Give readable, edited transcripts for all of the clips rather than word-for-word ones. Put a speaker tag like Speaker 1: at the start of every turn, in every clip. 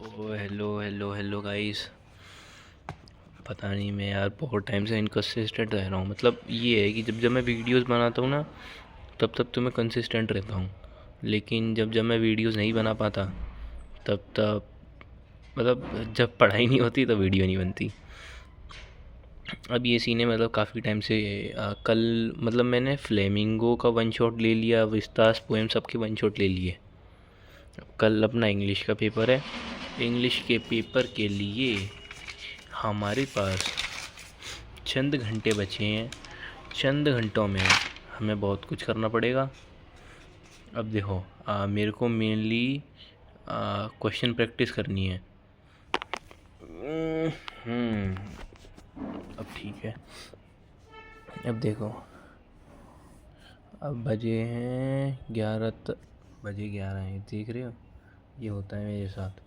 Speaker 1: Hello hello hello guys. पता नहीं, मैं यार बहुत टाइम से इनकंसिस्टेंट रह रहा हूँ। मतलब ये है कि जब जब मैं वीडियोस बनाता हूँ ना, तब तब तो मैं कंसिस्टेंट रहता हूँ। लेकिन जब जब मैं वीडियोस नहीं बना पाता, तब तब मतलब जब पढ़ाई नहीं होती तो वीडियो नहीं बनती। अब ये सीन है, मतलब काफ़ी टाइम से कल मतलब मैंने फ्लेमिंगो का वन शॉट ले लिया, विस्तास पोएम सबके वन शॉट ले लिए। कल अपना इंग्लिश का पेपर है। इंग्लिश के पेपर के लिए हमारे पास चंद घंटे बचे हैं। चंद घंटों में हमें बहुत कुछ करना पड़ेगा। अब देखो, मेरे को मेनली क्वेश्चन प्रैक्टिस करनी है। हम्म, अब ठीक है। अब देखो, अब बजे हैं 11, बजे 11 हैं, देख रहे हो? ये होता है मेरे साथ।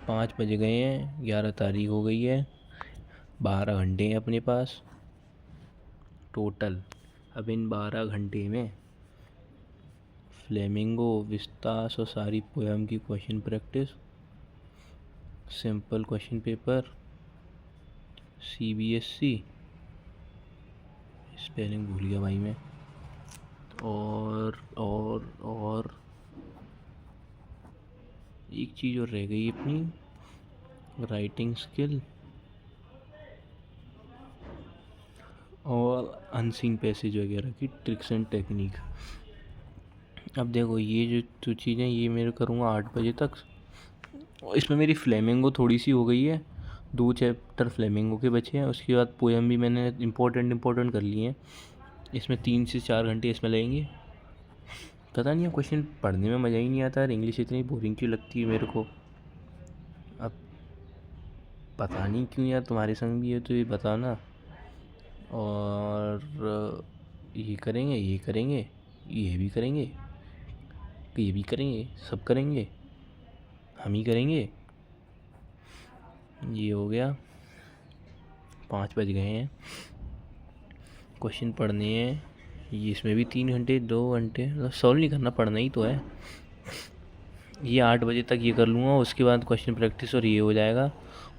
Speaker 1: 5 बज गए हैं, 11 तारीख हो गई है। 12 घंटे हैं अपने पास टोटल। अब इन 12 घंटे में फ्लेमिंगो, विस्तास और सारी पोएम की question practice, simple question paper, CBSE, spelling भूल गया भाई मैं, और एक चीज़ और रह गई अपनी, राइटिंग स्किल और अनसीन पैसेज वगैरह की ट्रिक्स एंड टेक्निक। अब देखो, ये जो चीज़ें ये मेरे करूँगा 8 बजे तक। इसमें मेरी फ्लेमिंगो थोड़ी सी हो गई है, 2 चैप्टर फ्लेमिंगो के बचे हैं। उसके बाद पोएम भी मैंने इम्पोर्टेंट कर लिए हैं। इसमें 3 से 4 घंटे इसमें लगेंगे। पता नहीं है, क्वेश्चन पढ़ने में मज़ा ही नहीं आता यार। इंग्लिश इतनी बोरिंग क्यों लगती है मेरे को। अब पता नहीं क्यों यार, तुम्हारे संग भी है तो ये बताना। और ये करेंगे, ये करेंगे, ये भी करेंगे, ये भी करेंगे, सब करेंगे, हम ही करेंगे। ये हो गया। 5 बज गए हैं, क्वेश्चन पढ़ने हैं। ये इसमें भी 3 घंटे 2 घंटे, मतलब सॉल्व नहीं करना, पढ़ना ही तो है। ये 8 बजे तक ये कर लूँगा। उसके बाद क्वेश्चन प्रैक्टिस और ये हो जाएगा।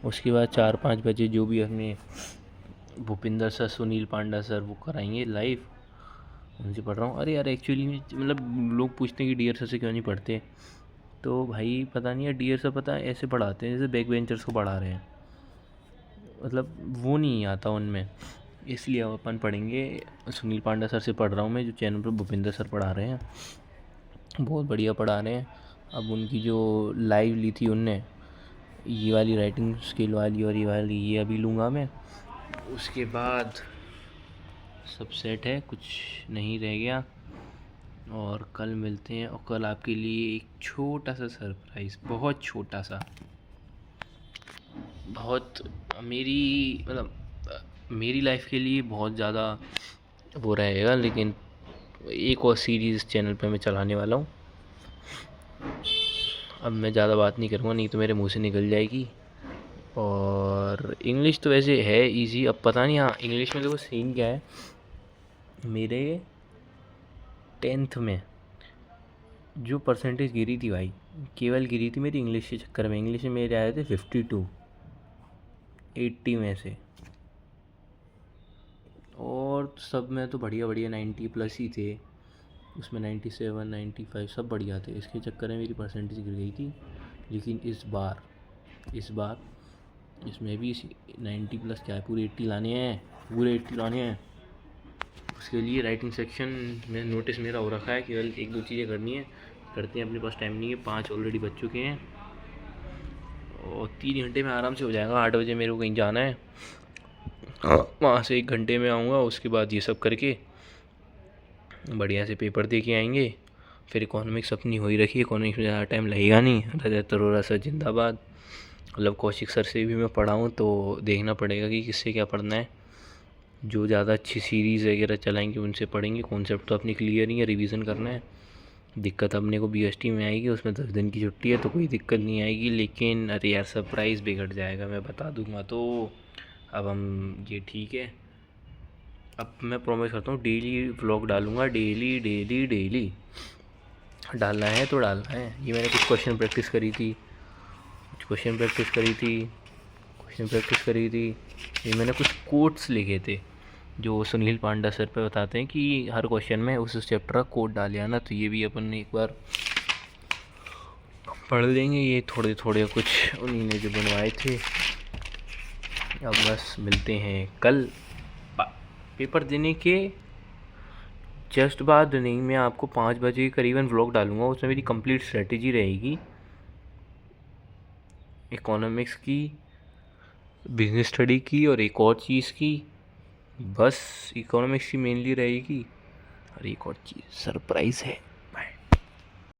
Speaker 1: उसके बाद 4-5 बजे जो भी अपने भूपिंदर सर, सुनील पांडा सर वो कराएंगे लाइव, उनसे पढ़ रहा हूँ। अरे यार, एक्चुअली में मतलब लोग पूछते हैं कि डियर सर से क्यों नहीं पढ़ते, तो भाई पता नहीं है, डियर सर पता है ऐसे पढ़ाते हैं जैसे बैक बेंचर्स को पढ़ा रहे हैं। मतलब वो नहीं आता उनमें, इसलिए अब अपन पढ़ेंगे। सुनील पांडा सर से पढ़ रहा हूँ मैं, जो चैनल पर भूपिंदर सर पढ़ा रहे हैं, बहुत बढ़िया पढ़ा रहे हैं। अब उनकी जो लाइव ली थी उनने, ये वाली राइटिंग स्किल वाली और ये वाली, ये अभी लूँगा मैं। उसके बाद सब सेट है, कुछ नहीं रह गया। और कल मिलते हैं। और कल आपके लिए एक छोटा सा सरप्राइज़, बहुत छोटा सा, बहुत मेरी मतलब मेरी लाइफ के लिए बहुत ज़्यादा वो रहेगा। लेकिन एक और सीरीज़ चैनल पे मैं चलाने वाला हूँ। अब मैं ज़्यादा बात नहीं करूँगा, नहीं तो मेरे मुंह से निकल जाएगी। और इंग्लिश तो वैसे है इजी। अब पता नहीं, हाँ इंग्लिश में देखो सीन क्या है, मेरे 10th में जो परसेंटेज गिरी थी भाई, केवल गिरी थी मेरी इंग्लिश के चक्कर में। इंग्लिश में मेरे आए थे 52 80 में से, और सब में तो बढ़िया बढ़िया 90 प्लस ही थे। उसमें 97 95 सब बढ़िया थे। इसके चक्कर में मेरी परसेंटेज गिर गई थी। लेकिन इस बार इसमें भी 90 प्लस क्या है, पूरे 80 लाने हैं, पूरे 80 लाने हैं। उसके लिए राइटिंग सेक्शन में नोटिस मेरा हो रखा है, केवल 1-2 चीज़ें करनी है, करते हैं। अपने पास टाइम नहीं है, 5 ऑलरेडी बज चुके हैं और 3 घंटे में आराम से हो जाएगा। 8 बजे मेरे को कहीं जाना है, वहाँ से 1 घंटे में आऊँगा। उसके बाद ये सब करके बढ़िया से पेपर दे के आएंगे। फिर इकोनॉमिक्स अपनी हो ही रखी है, इकोनॉमिक्स में ज़्यादा टाइम लगेगा नहीं। रजत अरोड़ा सर जिंदाबाद। मतलब कौशिक सर से भी मैं पढ़ा हूँ, तो देखना पड़ेगा कि किससे क्या पढ़ना है। जो ज़्यादा अच्छी सीरीज़ वगैरह चलाएंगे उनसे पढ़ेंगे। कॉन्सेप्ट तो अपनी क्लियर ही है, रिवीजन करना है। दिक्कत अपने को बीएसटी में आएगी, उसमें 10 दिन की छुट्टी है तो कोई दिक्कत नहीं आएगी। लेकिन अरे यार, सरप्राइज़ बिगड़ जाएगा, मैं बता दूंगा तो। अब हम ये ठीक है, अब मैं प्रॉमिस करता हूँ डेली व्लॉग डालूँगा, डेली डेली डेली डालना है तो डालना है। ये मैंने कुछ क्वेश्चन प्रैक्टिस करी थी, कुछ क्वेश्चन प्रैक्टिस करी थी। ये मैंने कुछ कोट्स लिखे थे जो सुनील पांडा सर पे बताते हैं कि हर क्वेश्चन में उस चैप्टर का कोड डालिया ना, तो ये भी अपन एक बार पढ़ लेंगे। ये थोड़े थोड़े कुछ उन्हीं ने जो बनवाए थे। अब बस मिलते हैं कल पेपर देने के जस्ट बाद। नहीं, मैं आपको 5 बजे करीबन व्लॉग डालूंगा, उसमें मेरी कंप्लीट स्ट्रेटेजी रहेगी इकोनॉमिक्स की, बिजनेस स्टडी की और एक और चीज़ की। बस इकोनॉमिक्स की मेनली रहेगी और एक और चीज़ सरप्राइज़ है।